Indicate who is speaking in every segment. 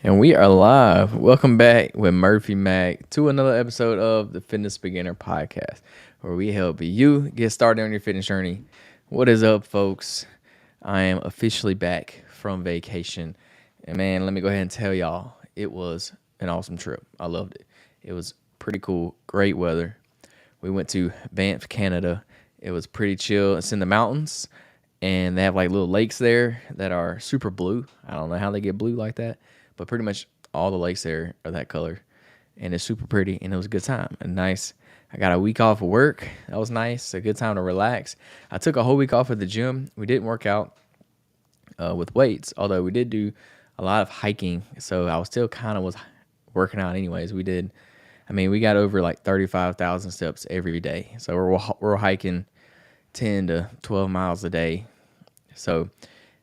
Speaker 1: And we are live. Welcome back with Murphy Mac to another episode of the Fitness Beginner Podcast, where we help you get started on your fitness journey. What is up, folks? I am officially back from vacation. And man, let me go ahead and tell y'all, it was an awesome trip. I loved it. It was pretty cool, great weather. We went to Banff, Canada. It was pretty chill. It's in the mountains, and they have like little lakes there that are super blue. I don't know how they get blue like that, but pretty much all the lakes there are that color, and it's super pretty, and it was a good time and nice. I got a week off of work. That was nice. A good time to relax. I took a whole week off at the gym. We didn't work out with weights, although we did do a lot of hiking, so I was still kind of was working out anyways. We got over like 35,000 steps every day, so we're hiking 10 to 12 miles a day. So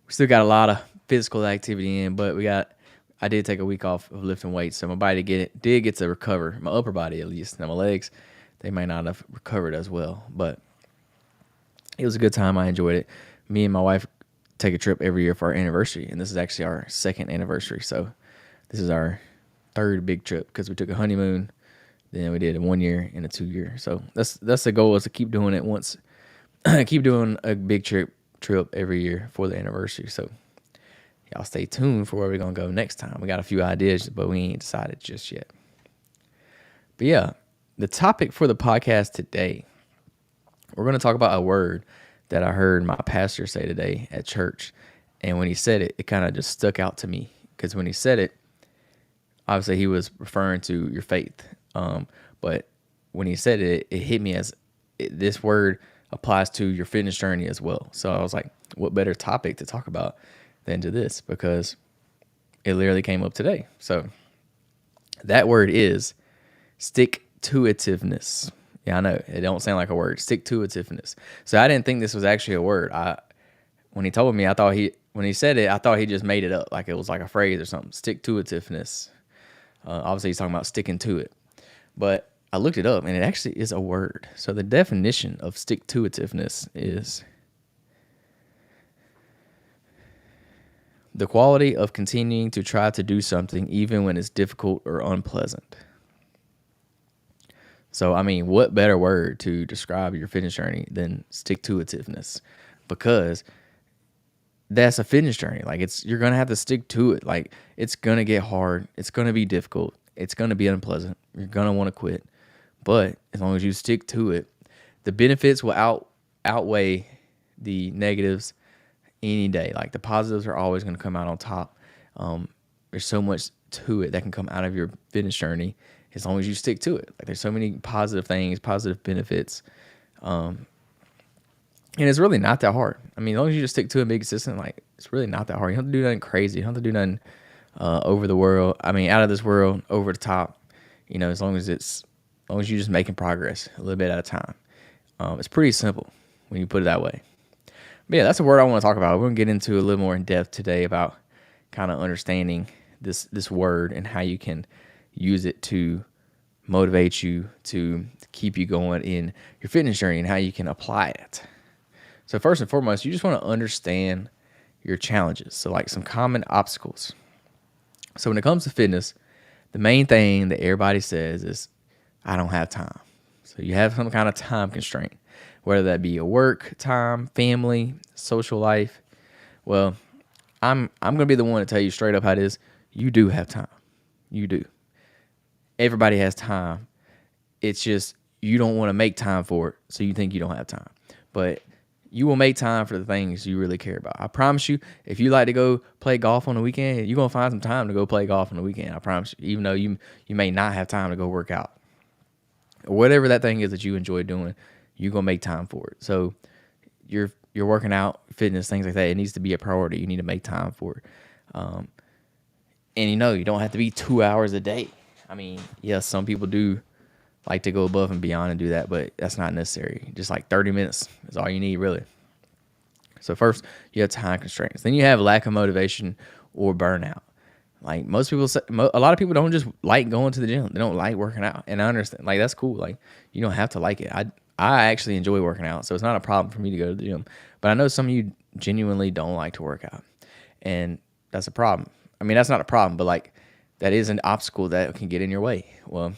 Speaker 1: we still got a lot of physical activity in, but I did take a week off of lifting weights, so my body did get to recover, my upper body at least. Now my legs, they might not have recovered as well, but it was a good time. I enjoyed it. Me and my wife take a trip every year for our anniversary, and this is actually our second anniversary. So this is our third big trip because we took a honeymoon, then we did a 1 year and a 2 year. So that's the goal, is to keep doing it once, keep doing a big trip every year for the anniversary. So y'all stay tuned for where we're gonna go next time. We got a few ideas, but we ain't decided just yet. But yeah, the topic for the podcast today, we're gonna talk about a word that I heard my pastor say today at church. And when he said it, it kind of just stuck out to me, because when he said it, obviously he was referring to your faith. But when he said it, it hit me as this word applies to your fitness journey as well. So I was like, what better topic to talk about than to this, because it literally came up today. So that word is stick-to-itiveness. Yeah, I know it don't sound like a word. Stick-to-itiveness. So I didn't think this was actually a word. When he told me, when he said it, I thought he just made it up, like it was like a phrase or something. Stick-to-itiveness. Obviously, he's talking about sticking to it. But I looked it up, and it actually is a word. So the definition of stick-to-itiveness is the quality of continuing to try to do something even when it's difficult or unpleasant. So, what better word to describe your fitness journey than stick-to-itiveness? Because that's a fitness journey. Like, you're going to have to stick to it. Like, it's going to get hard. It's going to be difficult. It's going to be unpleasant. You're going to want to quit. But as long as you stick to it, the benefits will outweigh the negatives any day. Like, the positives are always going to come out on top. There's so much to it that can come out of your fitness journey as long as you stick to it. Like, there's so many positive things, positive benefits. And it's really not that hard. As long as you just stick to it and be consistent, like, it's really not that hard. You don't have to do nothing crazy. You don't have to do nothing over the world. Out of this world, over the top. As long as you're just making progress a little bit at a time. It's pretty simple when you put it that way. But yeah, that's a word I want to talk about. We're going to get into a little more in depth today about kind of understanding this word and how you can use it to motivate you, to keep you going in your fitness journey, and how you can apply it. So first and foremost, you just want to understand your challenges. So like some common obstacles. So when it comes to fitness, the main thing that everybody says is, I don't have time. So you have some kind of time constraint, whether that be a work time, family, social life. Well, I'm going to be the one to tell you straight up how it is. You do have time. You do. Everybody has time. It's just you don't want to make time for it, so you think you don't have time. But you will make time for the things you really care about. I promise you, if you like to go play golf on the weekend, you're going to find some time to go play golf on the weekend. I promise you, even though you may not have time to go work out. Or whatever that thing is that you enjoy doing, you're going to make time for it. So you're working out, fitness, things like that, it needs to be a priority. You need to make time for it. And you don't have to be 2 hours a day. Yes, some people do like to go above and beyond and do that, but that's not necessary. Just like 30 minutes is all you need, really. So first, you have time constraints. Then you have lack of motivation or burnout. Like most people say, a lot of people don't just like going to the gym. They don't like working out, and I understand. Like, that's cool. Like, you don't have to like it. I actually enjoy working out, so it's not a problem for me to go to the gym. But I know some of you genuinely don't like to work out, and that's a problem. That's not a problem, but like, that is an obstacle that can get in your way. Well,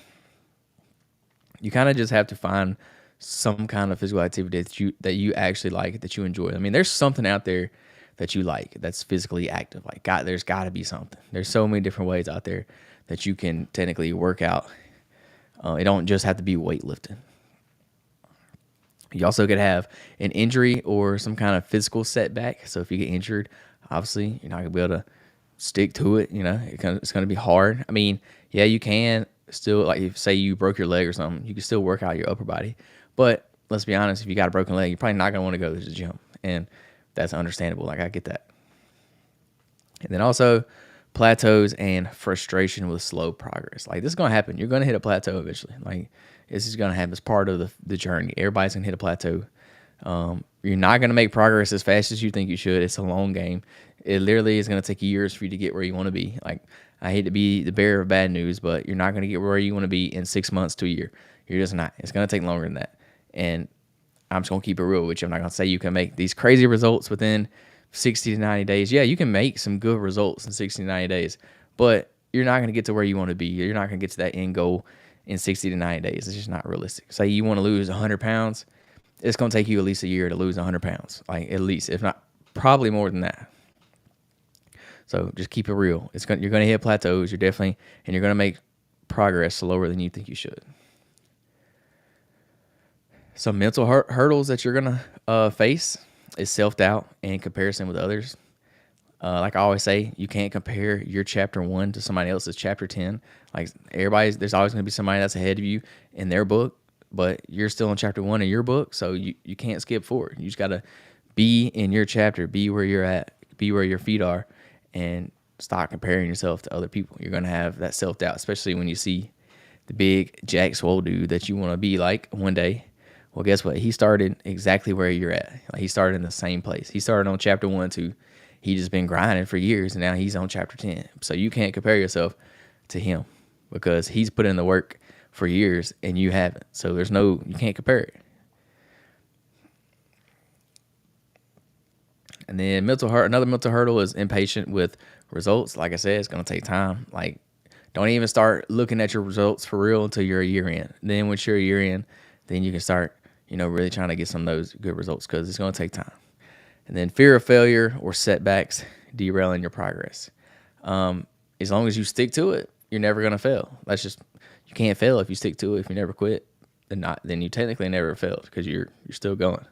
Speaker 1: you kind of just have to find some kind of physical activity that you actually like, that you enjoy. I mean, there's something out there that you like that's physically active. Like, God, there's got to be something. There's so many different ways out there that you can technically work out. It don't just have to be weightlifting. You also could have an injury or some kind of physical setback. So if you get injured, obviously you're not gonna be able to stick to it. It's gonna be hard. I mean, yeah, you can still, like, if say you broke your leg or something, you can still work out your upper body. But let's be honest, if you got a broken leg, you're probably not gonna want to go to the gym, and that's understandable. Like, I get that. And then also plateaus and frustration with slow progress. Like, this is gonna happen. You're gonna hit a plateau eventually. Like, this is gonna happen. It's part of the journey. Everybody's gonna hit a plateau. You're not gonna make progress as fast as you think you should. It's a long game. It literally is gonna take years for you to get where you want to be. Like, I hate to be the bearer of bad news, but you're not gonna get where you want to be in 6 months to a year. You're just not. It's gonna take longer than that. And I'm just gonna keep it real with you. I'm not gonna say you can make these crazy results within 60 to 90 days. Yeah, you can make some good results in 60 to 90 days, but you're not gonna get to where you want to be. You're not gonna get to that end goal in 60 to 90 days. It's just not realistic. Say you want to lose 100 pounds, it's gonna take you at least a year to lose 100 pounds. Like, at least, if not probably more than that. So just keep it real. You're gonna hit plateaus. You're gonna make progress slower than you think you should. Some mental hurdles that you're going to face is self-doubt and comparison with others. Like I always say, you can't compare your chapter 1 to somebody else's chapter 10. Like, there's always going to be somebody that's ahead of you in their book, but you're still in chapter 1 of your book, so you can't skip forward. You just got to be in your chapter, be where you're at, be where your feet are, and stop comparing yourself to other people. You're going to have that self-doubt, especially when you see the big jack swole dude that you want to be like one day. Well, guess what? He started exactly where you're at. Like, he started in the same place. He started on chapter 1, 2. He just been grinding for years, and now he's on chapter 10. So you can't compare yourself to him because he's put in the work for years and you haven't. So you can't compare it. And then another mental hurdle is impatient with results. Like I said, it's going to take time. Like, don't even start looking at your results for real until you're a year in. Then once you're a year in, then you can start, really trying to get some of those good results, because it's going to take time. And then fear of failure or setbacks derailing your progress. As long as you stick to it, you're never going to fail. You can't fail if you stick to it. If you never quit, then you technically never failed, because you're still going.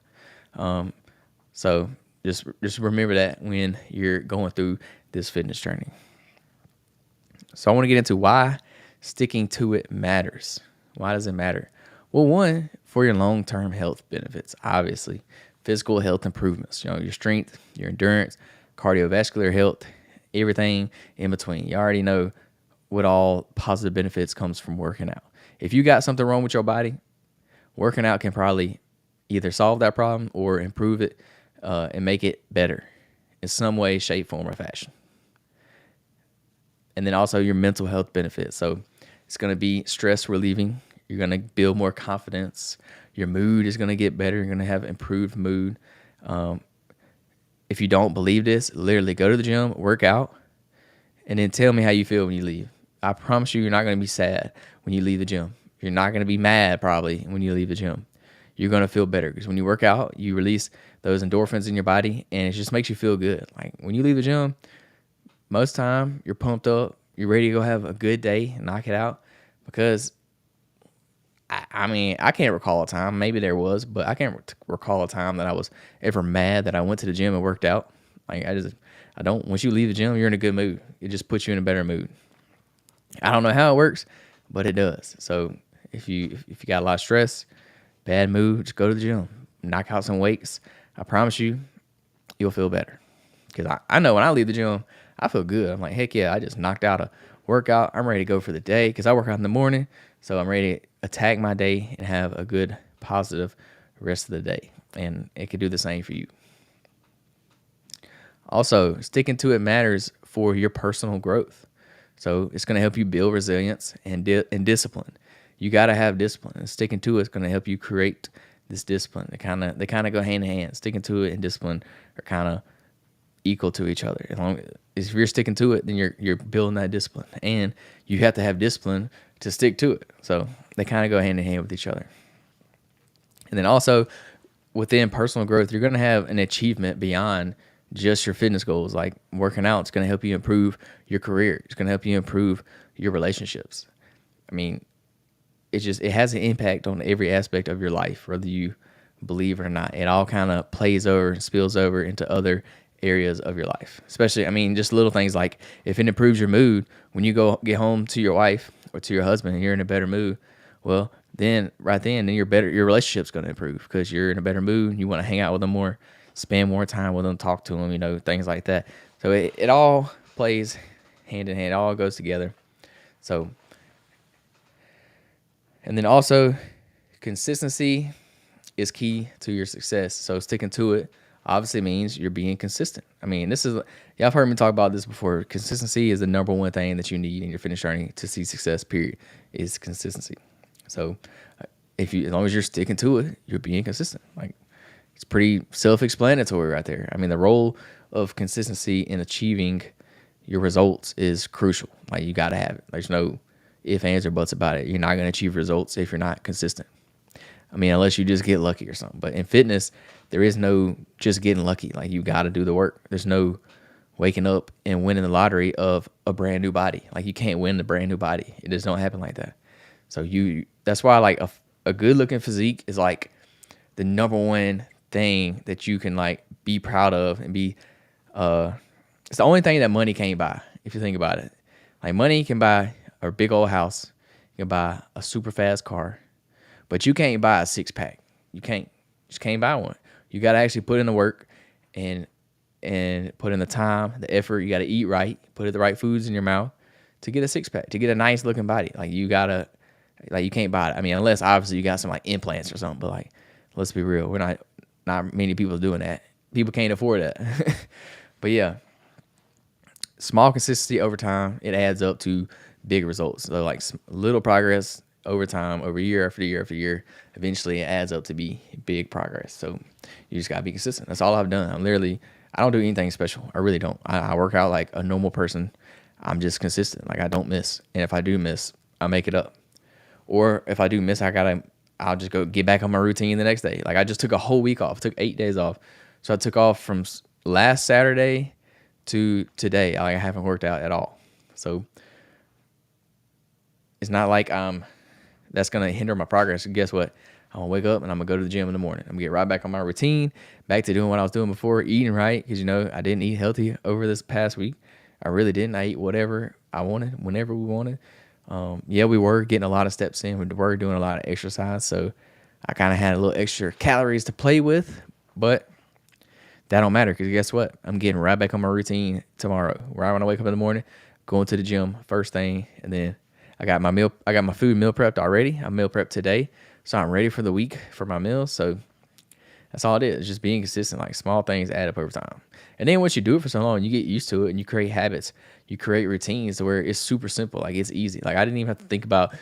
Speaker 1: So just remember that when you're going through this fitness journey. So I want to get into why sticking to it matters. Why does it matter? Well, one, for your long-term health benefits, obviously. Physical health improvements, your strength, your endurance, cardiovascular health, everything in between. You already know what all positive benefits comes from working out. If you got something wrong with your body, working out can probably either solve that problem or improve it and make it better in some way, shape, form, or fashion. And then also your mental health benefits. So it's going to be stress relieving. You're going to build more confidence. Your mood is going to get better. You're going to have improved mood. If you don't believe this, literally go to the gym, work out, and then tell me how you feel when you leave. I promise you're not going to be sad when you leave the gym. You're not going to be mad probably when you leave the gym. You're going to feel better, because when you work out, you release those endorphins in your body, and it just makes you feel good. Like, when you leave the gym, most time you're pumped up. You're ready to go have a good day and knock it out, because I can't recall a time. Maybe there was, but I can't recall a time that I was ever mad that I went to the gym and worked out. Like, I don't. Once you leave the gym, you're in a good mood. It just puts you in a better mood. I don't know how it works, but it does. So if you got a lot of stress, bad mood, just go to the gym, knock out some weights. I promise you'll feel better. Because I know when I leave the gym, I feel good. I'm like, heck yeah, I just knocked out a workout. I'm ready to go for the day, because I work out in the morning. So I'm ready to attack my day and have a good, positive rest of the day. And it could do the same for you. Also, sticking to it matters for your personal growth. So it's going to help you build resilience and discipline. You got to have discipline. And sticking to it is going to help you create this discipline. They kind of go hand in hand. Sticking to it and discipline are kind of equal to each other. As long as if you're sticking to it, then you're building that discipline, and you have to have discipline to stick to it. So they kind of go hand in hand with each other. And then also within personal growth, you're going to have an achievement beyond just your fitness goals. Like working out, it's going to help you improve your career. It's going to help you improve your relationships. I mean, it has an impact on every aspect of your life, whether you believe it or not. It all kind of plays over and spills over into other areas of your life. Especially, I mean, just little things like if it improves your mood when you go get home to your wife or to your husband and you're in a better mood, well, then your relationship's going to improve because you're in a better mood. You want to hang out with them more, spend more time with them, talk to them, things like that. So it all plays hand in hand. It all goes together. So, and then also consistency is key to your success. So sticking to it obviously means you're being consistent. I mean, y'all have heard me talk about this before. Consistency is the number one thing that you need in your fitness journey to see success, period, is consistency. So as long as you're sticking to it, you're being consistent. Like, it's pretty self-explanatory right there. I mean, the role of consistency in achieving your results is crucial. Like, you got to have it. There's no ifs, ands, or buts about it. You're not going to achieve results if you're not consistent. I mean, unless you just get lucky or something. But in fitness, there is no just getting lucky. Like, you got to do the work. There's no waking up and winning the lottery of a brand new body. Like, you can't win the brand new body. It just don't happen like that. So that's why like a good looking physique is like the number one thing that you can like be proud of and be. It's the only thing that money can't buy. If you think about it, like money can buy a big old house, you can buy a super fast car, but you can't buy a 6-pack. You just can't buy one. You got to actually put in the work and put in the time, the effort. You got to eat right, put the right foods in your mouth to get a 6-pack, to get a nice looking body. Like, you can't buy it. I mean, unless obviously you got some like implants or something, but like, let's be real. We're not many people doing that. People can't afford that. But yeah, small consistency over time, it adds up to big results. So like little progress over time, over year after year after year, eventually it adds up to be big progress. So you just gotta be consistent. That's all I've done. I don't do anything special. I really don't. I work out like a normal person. I'm just consistent. Like, I don't miss. And if I do miss, I make it up. Or if I do miss, I'll just go get back on my routine the next day. Like, I just took a whole week off. I took 8 days off. So I took off from last Saturday to today. I haven't worked out at all. So it's not like that's going to hinder my progress. And guess what? I'm going to wake up and I'm going to go to the gym in the morning. I'm going to get right back on my routine, back to doing what I was doing before, eating right. Because, I didn't eat healthy over this past week. I really didn't. I ate whatever I wanted, whenever we wanted. We were getting a lot of steps in. We were doing a lot of exercise. So I kind of had a little extra calories to play with. But that don't matter, because guess what? I'm getting right back on my routine tomorrow. Right when I wake up in the morning, going to the gym first thing, and then I got my food meal prepped already. I meal prepped today, so I'm ready for the week for my meals. So that's all it is. It's just being consistent. Like, small things add up over time. And then once you do it for so long, you get used to it and you create habits. You create routines to where it's super simple. Like, it's easy. Like, I didn't even have to think about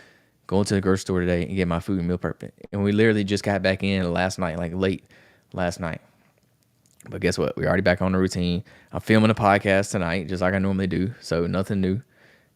Speaker 1: going to the grocery store today and get my food meal prepped. And we literally just got back in last night, like late last night. But guess what? We're already back on the routine. I'm filming a podcast tonight, just like I normally do. So nothing new.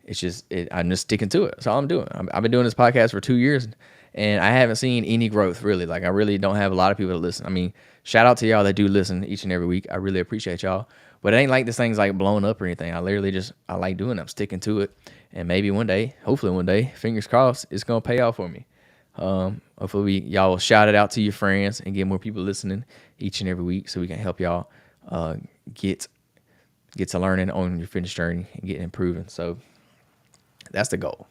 Speaker 1: It's just, I'm just sticking to it. That's all I'm doing. I've been doing this podcast for 2 years, and I haven't seen any growth, really. Like, I really don't have a lot of people to listen. I mean, shout out to y'all that do listen each and every week. I really appreciate y'all. But it ain't like this thing's like blowing up or anything. I like doing it. I'm sticking to it. And maybe one day, hopefully one day, fingers crossed, it's going to pay off for me. Hopefully y'all will shout it out to your friends and get more people listening each and every week, so we can help y'all get to learning on your fitness journey and get improving. So that's the goal.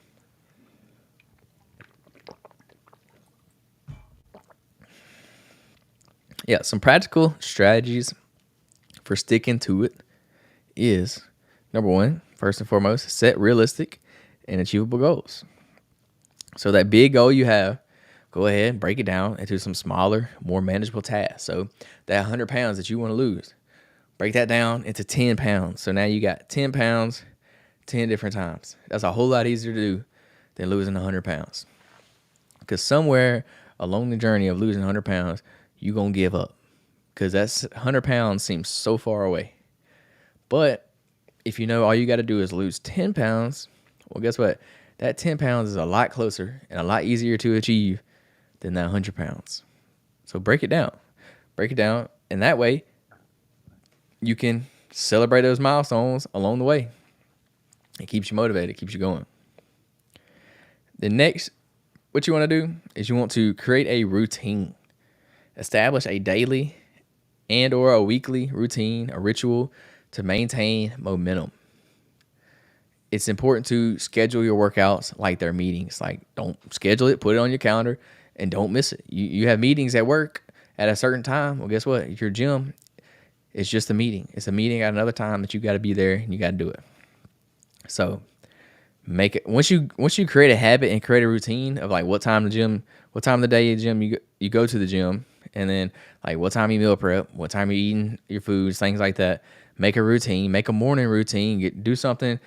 Speaker 1: Yeah, some practical strategies for sticking to it is, number one, first and foremost, set realistic and achievable goals. So that big goal you have, go ahead and break it down into some smaller, more manageable tasks. So that 100 pounds that you want to lose, break that down into 10 pounds. So now you got 10 pounds, 10 different times. That's a whole lot easier to do than losing 100 pounds. Because somewhere along the journey of losing 100 pounds, you're going to give up. Because that's 100 pounds seems so far away. But if you know all you got to do is lose 10 pounds, well, guess what? That 10 pounds is a lot closer and a lot easier to achieve than that 100 pounds. So break it down. Break it down. And that way, you can celebrate those milestones along the way. It keeps you motivated, keeps you going. The next, what you want to do is you want to create a routine. Establish a daily and or a weekly routine, a ritual to maintain momentum. It's important to schedule your workouts like they're meetings. Like, don't schedule it, put it on your calendar, and don't miss it. You have meetings at work at a certain time. Well, guess what? Your gym is just a meeting. It's a meeting at another time that you got to be there and you got to do it. So make it once you create a habit and create a routine of like what time of the day gym you go to the gym, and then like what time you meal prep, what time you're eating your foods, things like that. Make a routine, make a morning routine, do something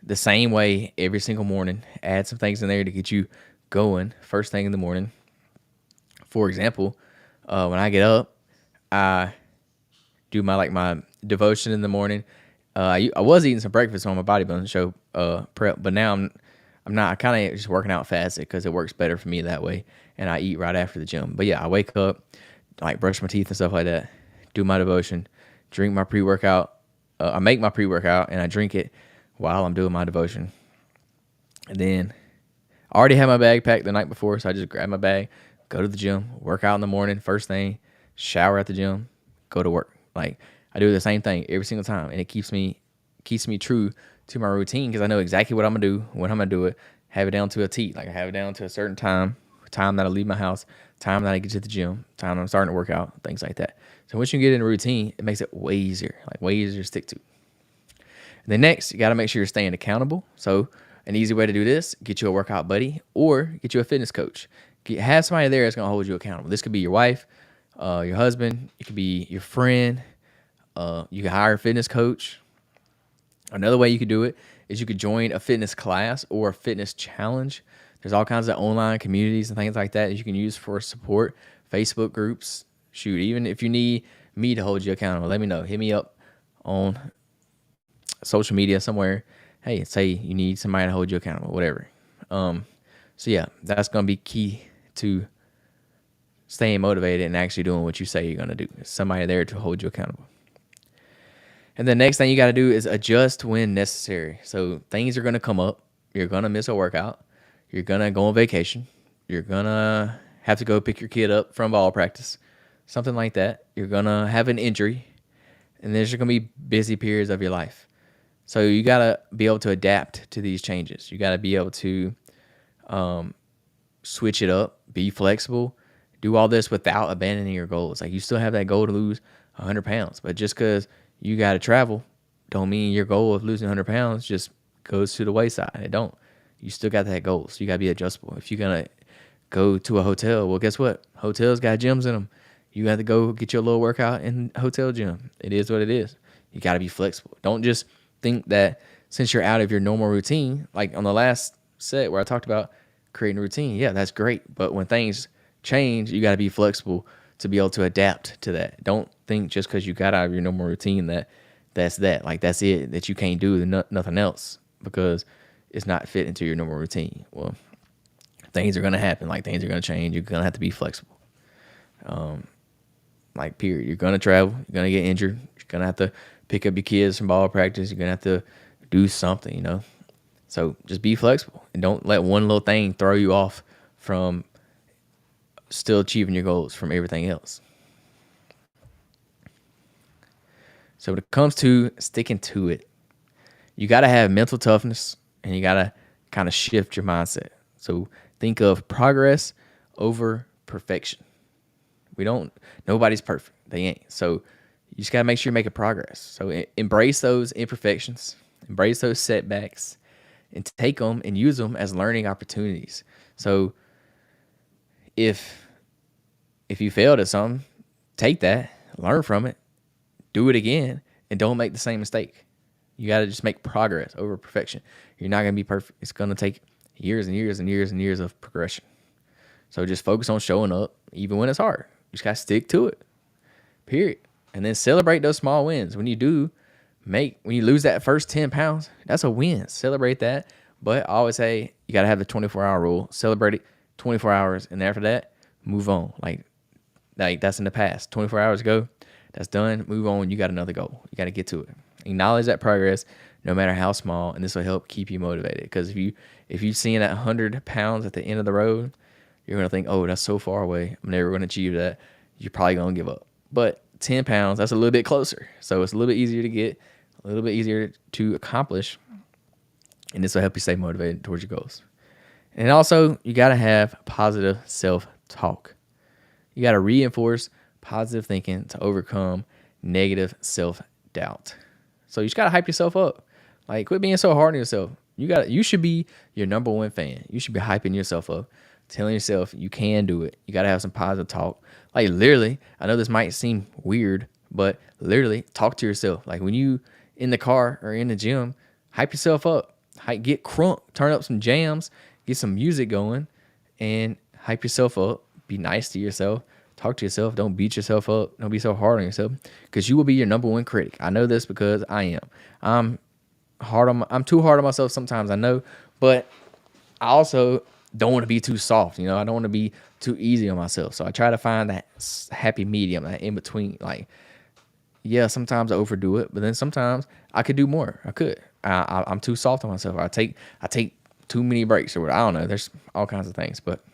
Speaker 1: the same way every single morning. Add some things in there to get you going first thing in the morning. For example, when I get up, I do my devotion in the morning. I was eating some breakfast on my bodybuilding show prep, but now I'm not. I kind of just working out fasted because it works better for me that way, and I eat right after the gym. But yeah, I wake up, like brush my teeth and stuff like that, do my devotion, drink my pre-workout. I make my pre-workout and I drink it while I'm doing my devotion. And then I already had my bag packed the night before, so I just grab my bag, go to the gym, work out in the morning, first thing, shower at the gym, go to work. Like, I do the same thing every single time, and it keeps me true to my routine because I know exactly what I'm gonna do, when I'm gonna do it, have it down to a T. Like, I have it down to a certain time that I leave my house, time that I get to the gym, time I'm starting to work out, things like that. So once you get in a routine, it makes it way easier to stick to. And then next, you got to make sure you're staying accountable. So an easy way to do this, get you a workout buddy or get you a fitness coach. Have somebody there that's going to hold you accountable. This could be your wife, your husband. It could be your friend. You can hire a fitness coach. Another way you could do it is you could join a fitness class or a fitness challenge. There's all kinds of online communities and things like that you can use for support. Facebook groups. Shoot, even if you need me to hold you accountable, let me know. Hit me up on social media somewhere. Hey, say you need somebody to hold you accountable, whatever. So yeah, that's going to be key to staying motivated and actually doing what you say you're going to do. Somebody there to hold you accountable. And the next thing you got to do is adjust when necessary. So things are going to come up. You're going to miss a workout. You're going to go on vacation. You're going to have to go pick your kid up from ball practice. Something like that. You're going to have an injury. And there's going to be busy periods of your life. So you got to be able to adapt to these changes. You got to be able to switch it up, be flexible, do all this without abandoning your goals. Like, you still have that goal to lose 100 pounds. But just because you got to travel don't mean your goal of losing 100 pounds just goes to the wayside. It don't. You still got that goal. So you got to be adjustable. If you're going to go to a hotel, well, guess what? Hotels got gyms in them. You got to go get your little workout in a hotel gym. It is what it is. You got to be flexible. Don't just think that since you're out of your normal routine, like on the last set where I talked about creating a routine, yeah, that's great. But when things change, you got to be flexible to be able to adapt to that. Don't think just because you got out of your normal routine that's like that's it, that you can't do nothing else because it's not fit into your normal routine. Well, things are going to happen. Like, things are going to change. You're going to have to be flexible. Like, period. You're going to travel. You're going to get injured. You're going to have to pick up your kids from ball practice. You're going to have to do something, So just be flexible and don't let one little thing throw you off from still achieving your goals from everything else. So when it comes to sticking to it, you got to have mental toughness and you got to kind of shift your mindset. So think of progress over perfection. Nobody's perfect. They ain't. So you just got to make sure you're making progress. So embrace those imperfections, embrace those setbacks, and take them and use them as learning opportunities. So if you failed at something, take that, learn from it, do it again, and don't make the same mistake. You got to just make progress over perfection. You're not going to be perfect. It's going to take years and years and years and years of progression. So just focus on showing up, even when it's hard. You just got to stick to it, period. And then celebrate those small wins. When you do when you lose that first 10 pounds, that's a win. Celebrate that. But I always say you got to have the 24-hour rule. Celebrate it 24 hours. And after that, move on. Like that's in the past. 24 hours ago, that's done. Move on. You got another goal. You got to get to it. Acknowledge that progress, no matter how small, and this will help keep you motivated. Because if you seeing that 100 pounds at the end of the road, you're gonna think, oh, that's so far away. I'm never gonna achieve that. You're probably gonna give up. But 10 pounds, that's a little bit closer. So it's a little bit easier to get, a little bit easier to accomplish, and this will help you stay motivated towards your goals. And also, you gotta have positive self-talk. You gotta reinforce positive thinking to overcome negative self-doubt. So you just gotta hype yourself up. Like, quit being so hard on yourself. You should be your number one fan. You should be hyping yourself up, telling yourself you can do it. You gotta have some positive talk. Like, literally, I know this might seem weird, but literally talk to yourself. Like, when you in the car or in the gym, hype yourself up. Get crunk, turn up some jams, get some music going, and hype yourself up. Be nice to yourself. Talk to yourself. Don't beat yourself up. Don't be so hard on yourself, because you will be your number one critic. I know this because I am. I'm too hard on myself sometimes, I know, but I also don't want to be too soft. I don't want to be too easy on myself. So I try to find that happy medium, that in between. Like, yeah, sometimes I overdo it, but then sometimes I could do more. I could. I'm too soft on myself. I take too many breaks or what. I don't know. There's all kinds of things, but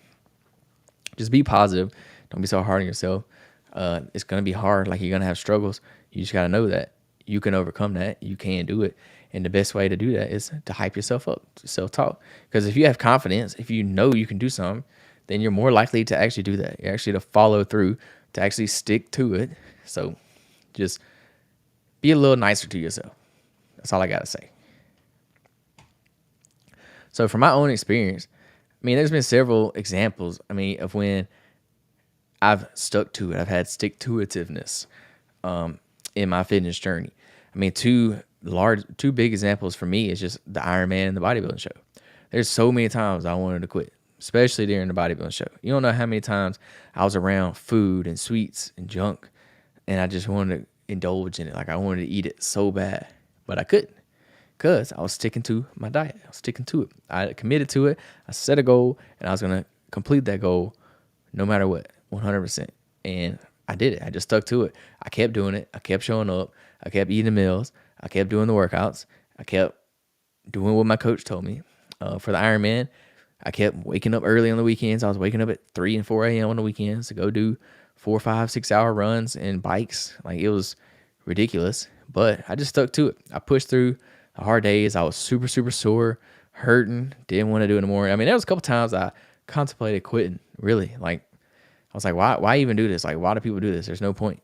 Speaker 1: just be positive. Don't be so hard on yourself. It's gonna be hard. Like, you're gonna have struggles. You just gotta know that you can overcome that. You can do it. And the best way to do that is to hype yourself up, self-talk. Because if you have confidence, if you know you can do something, then you're more likely to actually do that. You're actually to follow through, to actually stick to it. So just be a little nicer to yourself. That's all I got to say. So from my own experience, there's been several examples, of when I've stuck to it. I've had stick-to-itiveness in my fitness journey. Two big examples for me is just the Ironman and the bodybuilding show. There's so many times I wanted to quit, especially during the bodybuilding show. You don't know how many times I was around food and sweets and junk, and I just wanted to indulge in it. Like, I wanted to eat it so bad, but I couldn't, because I was sticking to my diet. I was sticking to it. I committed to it. I set a goal, and I was going to complete that goal no matter what, 100%. And I did it. I just stuck to it. I kept doing it. I kept showing up. I kept eating the meals. I kept doing the workouts. I kept doing what my coach told me. For the Ironman, I kept waking up early on the weekends. I was waking up at 3 and 4 a.m. on the weekends to go do 4, 5, 6 hour runs and bikes. Like, it was ridiculous, but I just stuck to it. I pushed through the hard days. I was super, super sore, hurting, didn't want to do it anymore. There was a couple times I contemplated quitting, really. Like, I was like, why even do this? Like, why do people do this? There's no point.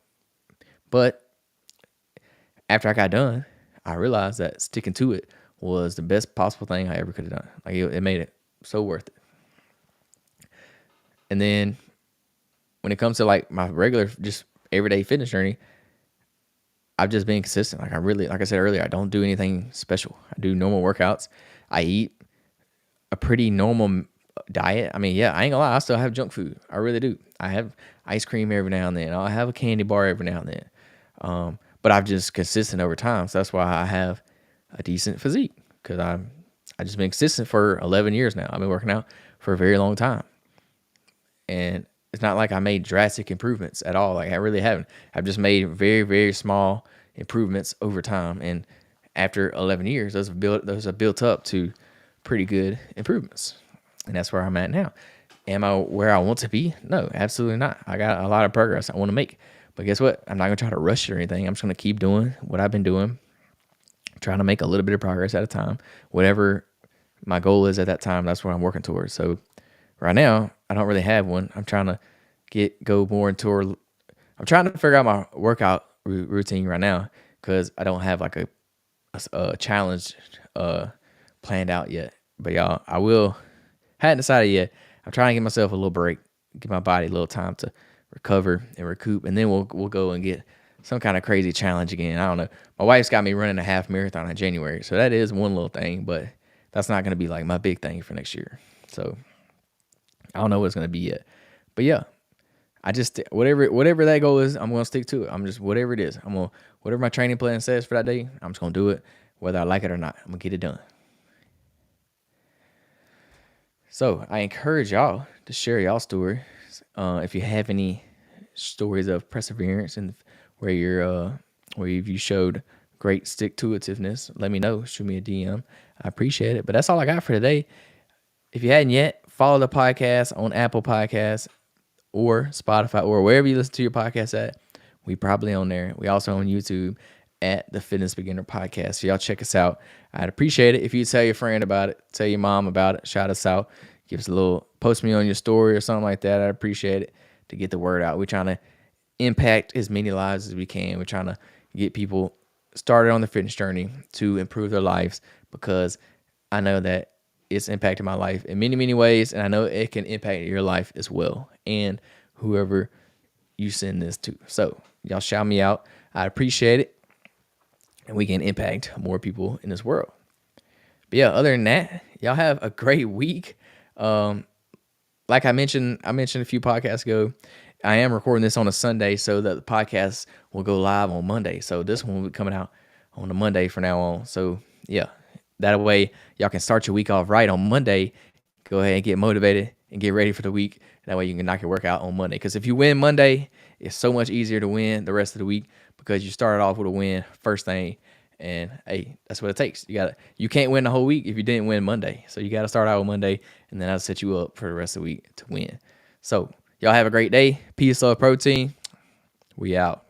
Speaker 1: But after I got done, I realized that sticking to it was the best possible thing I ever could have done. Like, it made it so worth it. And then when it comes to like my regular, just everyday fitness journey, I've just been consistent. Like, like I said earlier, I don't do anything special. I do normal workouts. I eat a pretty normal diet. Yeah, I ain't gonna lie, I still have junk food. I really do. I have ice cream every now and then. I have a candy bar every now and then. But I've just consistent over time. So that's why I have a decent physique, because I've just been consistent for 11 years now. I've been working out for a very long time. And it's not like I made drastic improvements at all. Like, I really haven't. I've just made very, very small improvements over time. And after 11 years, those have built up to pretty good improvements. And that's where I'm at now. Am I where I want to be? No, absolutely not. I got a lot of progress I want to make. But guess what? I'm not going to try to rush it or anything. I'm just going to keep doing what I've been doing, trying to make a little bit of progress at a time. Whatever my goal is at that time, that's what I'm working towards. So right now, I don't really have one. I'm trying to go more into, I'm trying to figure out my workout routine right now, because I don't have like a challenge planned out yet. But y'all, hadn't decided yet. I'm trying to give myself a little break, give my body a little time to recover and recoup, and then we'll go and get some kind of crazy challenge again. I don't know. My wife's got me running a half marathon in January, so that is one little thing, but that's not going to be like my big thing for next year. So I don't know what it's going to be yet. But yeah, I just whatever that goal is, I'm gonna stick to it. I'm just whatever it is. I'm gonna whatever my training plan says for that day. I'm just gonna do it, whether I like it or not. I'm gonna get it done. So I encourage y'all to share y'all story. If you have any stories of perseverance and where where you showed great stick to itiveness, let me know. Shoot me a DM. I appreciate it. But that's all I got for today. If you hadn't yet, follow the podcast on Apple Podcasts or Spotify or wherever you listen to your podcast at. We probably on there. We also on YouTube at the Fitness Beginner Podcast. So y'all check us out. I'd appreciate it if you tell your friend about it, tell your mom about it, shout us out, give us a little, post me on your story or something like that. I'd appreciate it to get the word out. We're trying to impact as many lives as we can. We're trying to get people started on the fitness journey to improve their lives, because I know that it's impacted my life in many, many ways, and I know it can impact your life as well, and whoever you send this to. So y'all shout me out. I appreciate it, and we can impact more people in this world. But yeah, other than that, y'all have a great week. Like I mentioned a few podcasts ago, I am recording this on a Sunday so that the podcast will go live on Monday. So this one will be coming out on a Monday from now on. So yeah, that way y'all can start your week off right on Monday. Go ahead and get motivated and get ready for the week. That way you can knock your workout on Monday. Because if you win Monday, it's so much easier to win the rest of the week, because you started off with a win first thing. And hey, that's what it takes. You can't win the whole week if you didn't win Monday. So you got to start out with Monday, and then that'll set you up for the rest of the week to win. So y'all have a great day. Peace, love, protein. We out.